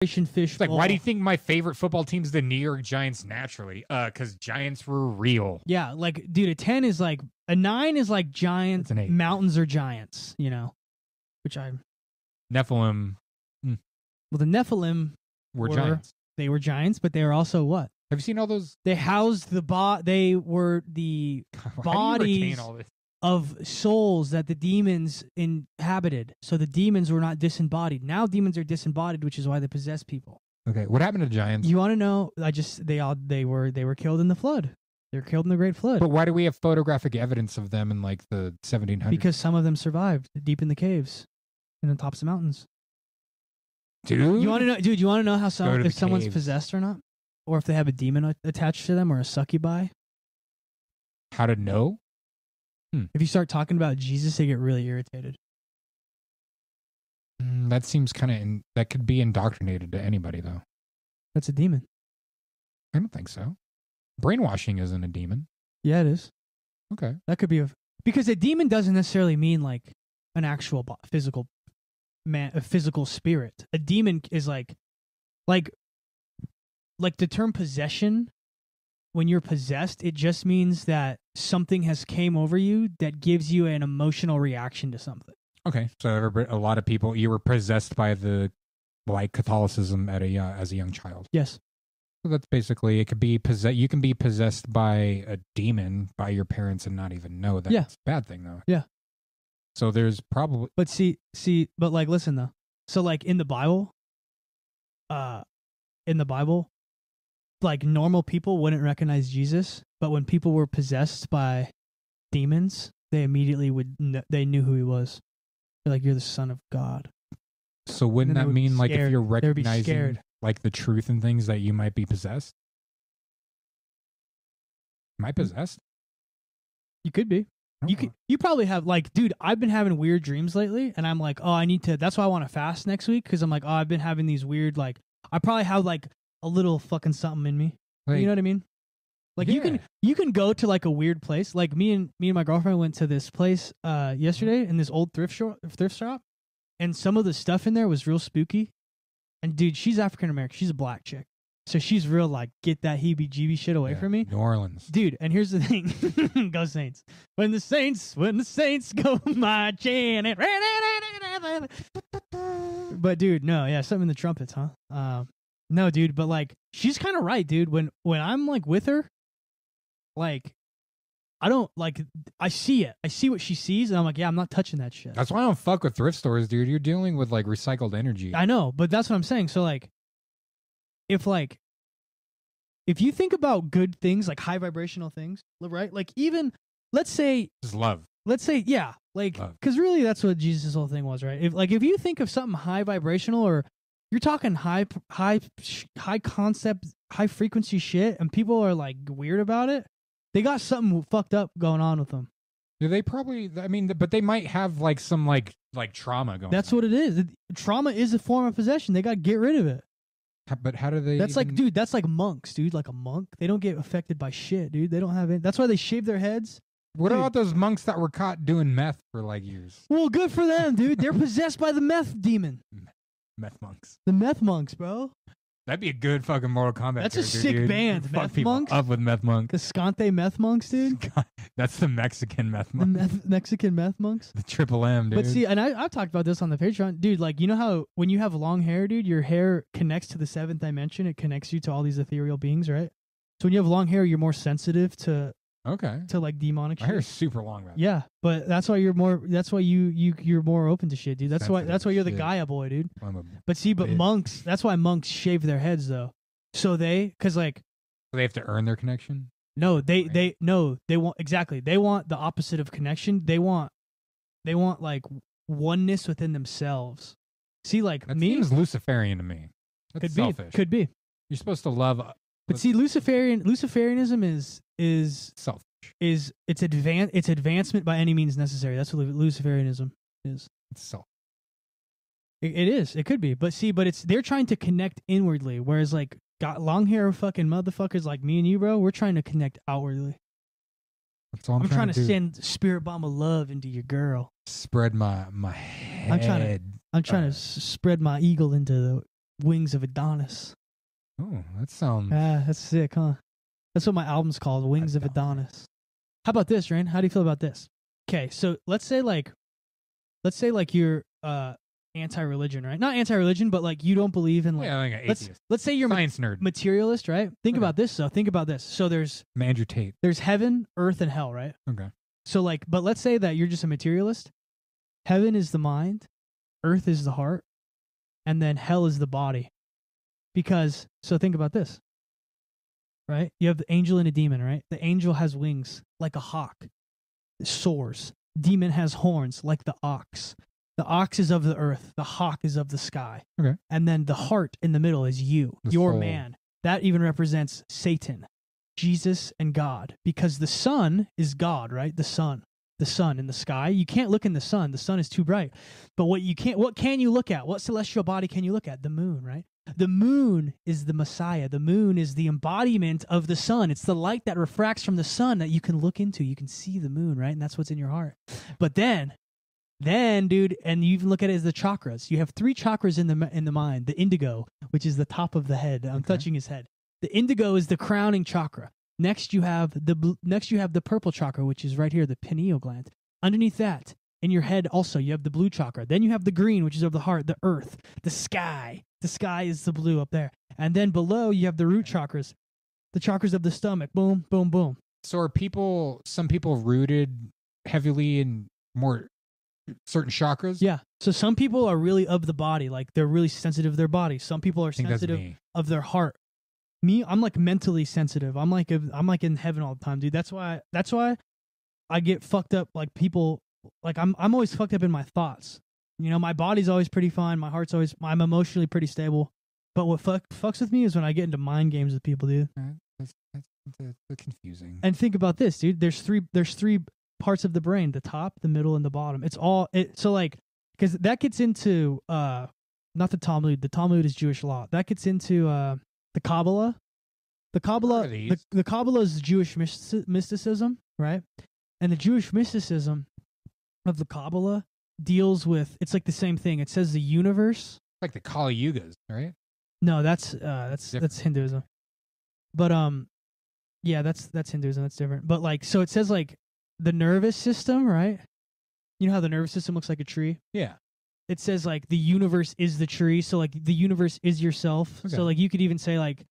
fish. It's like, why do you think my favorite football team's the New York Giants naturally? Because Giants were real. Yeah, like, dude, a 10 is like, a 9 is like giant, mountains are giants, you know, which Nephilim. Well, the Nephilim were giants. They were giants, but they were also what? Have you seen all those? They housed they were the bodies of souls that the demons inhabited. So the demons were not disembodied. Now demons are disembodied, which is why they possess people. Okay, what happened to giants? You want to know? They were killed in the flood. They were killed in the Great Flood. But why do we have photographic evidence of them in like the 1700s? Because some of them survived deep in the caves, in the tops of mountains. Dude, you want to know? Dude, you want to know how if someone's caves. Possessed or not, or if they have a demon attached to them or a succubi? How to know? If you start talking about Jesus, they get really irritated. That seems kind of that could be indoctrinated to anybody, though. That's a demon. I don't think so. Brainwashing isn't a demon. Yeah, it is. Okay, that could be because a demon doesn't necessarily mean like an actual physical man, a physical spirit. A demon is like the term possession. When you're possessed, it just means that something has came over you that gives you an emotional reaction to something. Okay, so a lot of people, you were possessed by the Catholicism as a young child. Yes. So that's basically, it could be you can be possessed by a demon by your parents and not even know that. It's a bad thing though. Yeah. So there's probably, but but like, listen though. So like in the Bible, like normal people wouldn't recognize Jesus, but when people were possessed by demons, they immediately they knew who he was. They're like, you're the Son of God. So wouldn't that mean like if you're recognizing like the truth and things that you might be possessed? Am I possessed? You could be. You probably have, like, dude, I've been having weird dreams lately, and I'm like, oh, that's why I want to fast next week, because I'm like, oh, I've been having these weird, like, I probably have like a little fucking something in me. Like, you know what I mean? Like you can go to like a weird place. Like me and my girlfriend went to this place yesterday in this old thrift shop, and some of the stuff in there was real spooky. And dude, she's African American. She's a black chick. So she's real like, get that heebie-jeebie shit away from me. New Orleans. Dude, and here's the thing. Go Saints. When the Saints go marching. But dude, no, yeah, something in the trumpets, huh? No, dude, but like, she's kind of right, dude. When I'm like with her, like, I see it. I see what she sees, and I'm like, yeah, I'm not touching that shit. That's why I don't fuck with thrift stores, dude. You're dealing with like recycled energy. I know, but that's what I'm saying. So like, if you think about good things, like high vibrational things, right? Like even, let's say, just love. Let's say, yeah, like, because really that's what Jesus' whole thing was, right? If you think of something high vibrational, or you're talking high concept, high frequency shit, and people are like weird about it, they got something fucked up going on with them. Do they probably? I mean, but they might have like some like trauma going. That's what it is. Trauma is a form of possession. They got to get rid of it. But how do they? That's like, dude. That's like monks, dude. Like a monk, they don't get affected by shit, dude. They don't have it. That's why they shave their heads. What about those monks that were caught doing meth for like years? Well, good for them, dude. They're possessed by the meth demon. Meth monks. The meth monks, bro. That'd be a good fucking Mortal Kombat. That's a sick band. Meth monks. Up with meth monks. The Scante meth monks, dude. God, that's the Mexican meth monks. The Mexican meth monks. The Triple M, dude. But see, and I've talked about this on the Patreon, dude. Like, you know how when you have long hair, dude, your hair connects to the seventh dimension. It connects you to all these ethereal beings, right? So when you have long hair, you're more sensitive to like demonic shit. My hair is super long, man. Yeah, but that's why you're more. That's why you're more open to shit, dude. That's why you're the Gaia boy, dude. But monks. That's why monks shave their heads though. So because like they have to earn their connection. No, they want exactly. They want the opposite of connection. They want like oneness within themselves. See, like that me seems Luciferian to me. That's selfish. Could be. You're supposed to love. But see, Luciferianism is selfish. It's advancement by any means necessary. That's what Luciferianism is. It's selfish. It is. It could be. But see, they're trying to connect inwardly, whereas like got long hair fucking motherfuckers like me and you, bro, we're trying to connect outwardly. That's all I'm trying to send spirit bomb of love into your girl. Spread my head. I'm trying to spread my eagle into Wings of Adonis. Oh, that sounds. That's sick, huh? That's what my album's called, Wings of Adonis. How about this, Rain? How do you feel about this? Okay, so let's say like you're anti-religion, right? Not anti-religion, but like you don't believe in like, like an atheist. Let's say you're science nerd, materialist, right? Think about this. So there's Andrew Tate. There's heaven, earth, and hell, right? Okay. So like, but let's say that you're just a materialist. Heaven is the mind, earth is the heart, and then hell is the body. Because so think about this. Right? You have the angel and a demon, right? The angel has wings like a hawk. It soars. Demon has horns like the ox. The ox is of the earth. The hawk is of the sky. Okay. And then the heart in the middle is you, your soul. Man. That even represents Satan, Jesus, and God. Because the sun is God, right? The sun in the sky. You can't look in the sun. The sun is too bright. But what can you look at? What celestial body can you look at? The moon, right? The moon is the Messiah. The moon is the embodiment of the sun. It's the light that refracts from the sun that you can look into. You can see the moon, right? And that's what's in your heart. But then, dude, and you even look at it as the chakras. You have 3 chakras in the mind. The indigo, which is the top of the head. I'm touching his head. The indigo is the crowning chakra. Next, you have the purple chakra, which is right here, the pineal gland. Underneath that, in your head also, you have the blue chakra. Then you have the green, which is of the heart, the earth, the sky. The sky is the blue up there. And then below, you have the root chakras, the chakras of the stomach. Boom, boom, boom. So are some people rooted heavily in more certain chakras? Yeah. So some people are really of the body. Like they're really sensitive to their body. Some people are sensitive of their heart. Me, I'm like mentally sensitive. I'm like in heaven all the time, dude. That's why I get fucked up. Like people, like I'm always fucked up in my thoughts. You know, my body's always pretty fine. My heart's I'm emotionally pretty stable. But what fucks with me is when I get into mind games with people, dude. That's confusing. And think about this, dude. There's three parts of the brain: the top, the middle, and the bottom. So like, because that gets into not the Talmud. The Talmud is Jewish law. That gets into the Kabbalah. The Kabbalah is Jewish mysticism, right? And the Jewish mysticism of the Kabbalah deals with, it's like the same thing. It says the universe, like the Kali Yugas, right? No, that's Hinduism. But yeah, that's Hinduism. That's different. But like, so it says like the nervous system, right? You know how the nervous system looks like a tree? Yeah. It says like the universe is the tree. So like the universe is yourself. Okay. So like you could even say like,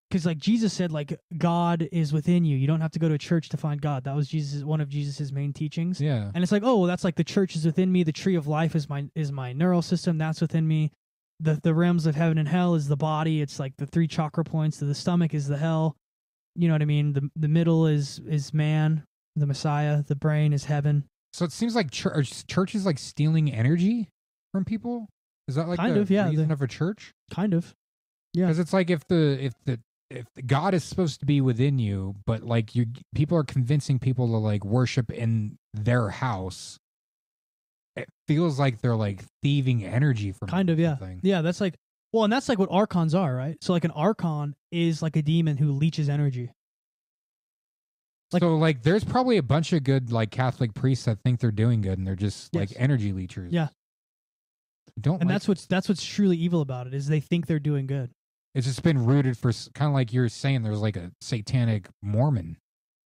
because like Jesus said, like God is within you. You don't have to go to a church to find God. That was one of Jesus's main teachings. Yeah. And it's like, oh, well, that's like the church is within me. The tree of life is my neural system. That's within me. The realms of heaven and hell is the body. It's like the 3 chakra points. The stomach is the hell. You know what I mean? The middle is man, the Messiah. The brain is heaven. So it seems like church is like stealing energy from people. Is that like kind of, yeah, reason of a church? Kind of. Yeah. Because it's like if God is supposed to be within you, but like people are convincing people to like worship in their house, it feels like they're like thieving energy from kind of, yeah. Something. Yeah, that's like, well, and that's like what archons are, right? So like an archon is like a demon who leeches energy. Like, so like there's probably a bunch of good like Catholic priests that think they're doing good and they're just like energy leechers. Yeah. That's what's truly evil about it is they think they're doing good. It's just been rooted for kind of like you're saying there's like a satanic Mormon.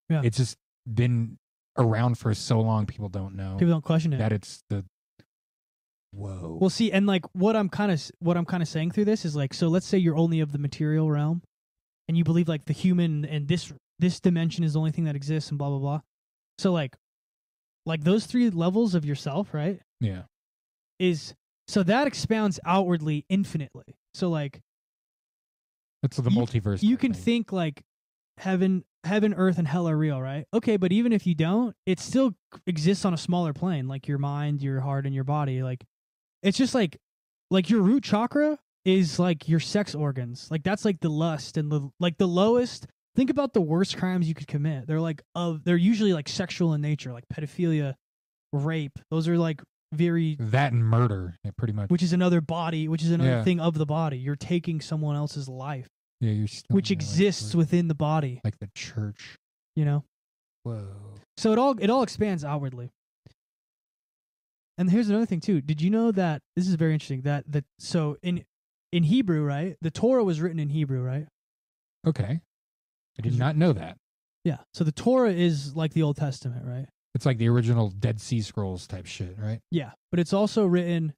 Yeah. It's just been around for so long people don't know. People don't question it. That it's the whoa. Well, see, and like what I'm kind of saying through this is like, so let's say you're only of the material realm and you believe like the human and this dimension is the only thing that exists and blah blah blah. So like those 3 levels of yourself, right? Yeah. So that expounds outwardly infinitely. So like that's the multiverse. You can think like heaven, earth, and hell are real, right? Okay, but even if you don't, it still exists on a smaller plane, like your mind, your heart, and your body. Like it's just like your root chakra is like your sex organs. Like that's like the lust and the lowest. Think about the worst crimes you could commit. They're usually like sexual in nature, like pedophilia, rape. Those are like that and murder, yeah, pretty much. Which is another thing of the body. You're taking someone else's life. Yeah, which exists within the body. Like the church. You know? Whoa. So it all expands outwardly. And here's another thing too. Did you know that this is very interesting, so in Hebrew, right? The Torah was written in Hebrew, right? Okay. I did not know that. Yeah. So the Torah is like the Old Testament, right? It's like the original Dead Sea Scrolls type shit, right? Yeah. But it's also written,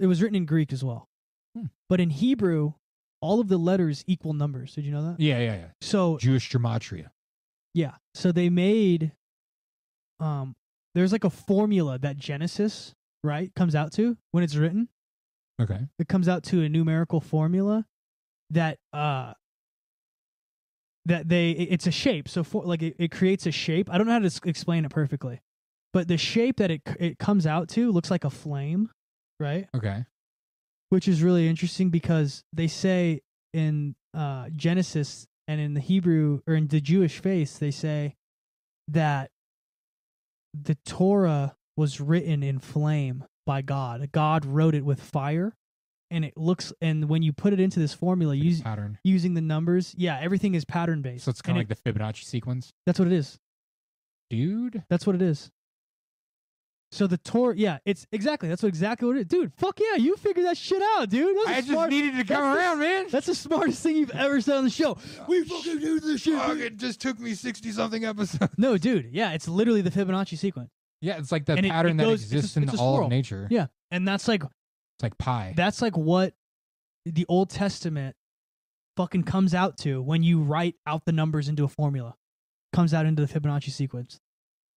it was written in Greek as well. But in Hebrew, all of the letters equal numbers. Did you know that? Yeah. So Jewish gematria. yeah. So they made, there's like a formula that Genesis, right, comes out to when it's written. Okay. It comes out to a numerical formula that it's a shape. So it creates a shape. I don't know how to explain it perfectly, but the shape that it comes out to looks like a flame, right? Okay. Which is really interesting because they say in Genesis and in the Hebrew or in the Jewish faith, they say that the Torah was written in flame by God. God wrote it with fire. And when you put it into this formula, using the numbers, yeah, everything is pattern based. So it's kind of like the Fibonacci sequence. That's what it is, dude. That's what it is. So the Torah, yeah, it's exactly what it is, dude. Fuck yeah, you figured that shit out, dude. I just needed to come around, man. That's the smartest thing you've ever said on the show. We fucking do this shit. It just took me 60-something episodes. No, dude, yeah, it's literally the Fibonacci sequence. Yeah, it's like the pattern that exists in all of nature. Yeah, and that's like. It's like pi. That's like what the Old Testament fucking comes out to when you write out the numbers into a formula. Comes out into the Fibonacci sequence.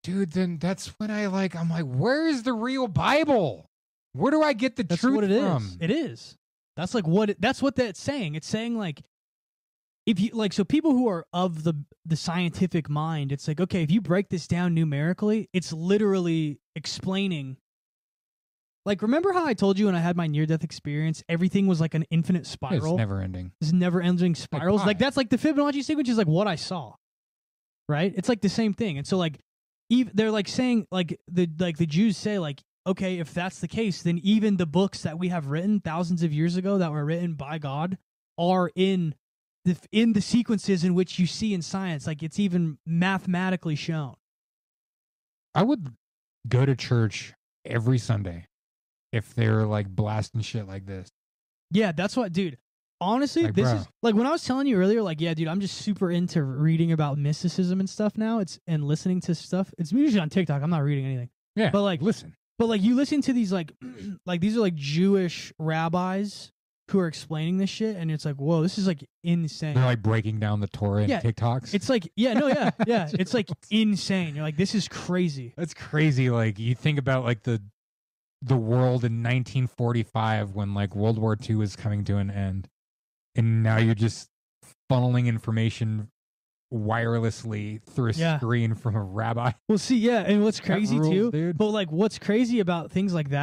Dude, then that's when I'm like, where is the real Bible? Where do I get the truth from? That's what it is. It is. That's like that's what that's saying. It's saying like, if you like, so people who are of the scientific mind, it's like, okay, if you break this down numerically, it's literally explaining. Like, remember how I told you when I had my near-death experience, everything was like an infinite spiral? It's never-ending. It's never-ending spirals. Like that's like the Fibonacci sequence is like what I saw, right? It's like the same thing. And so like, they're like saying like the Jews say like, okay, if that's the case, then even the books that we have written thousands of years ago that were written by God are in the sequences in which you see in science. Like it's even mathematically shown. I would go to church every Sunday. If they're like blasting shit like this. Yeah, that's what, dude. Honestly, like, this is like when I was telling you earlier, like, yeah, dude, I'm just super into reading about mysticism and stuff now. And listening to stuff. It's usually on TikTok. I'm not reading anything. Yeah. But like, listen. But like, you listen to these like these are like Jewish rabbis who are explaining this shit, and it's like, whoa, this is like insane. They're like breaking down the Torah in TikToks. It's like, yeah. It's like insane. You're like, this is crazy. That's crazy. Like you think about like the world in 1945 when like World War II is coming to an end, and now you're just funneling information wirelessly through a screen from a rabbi. Well, see, yeah, and what's crazy rules, too, dude. but like what's crazy about things like that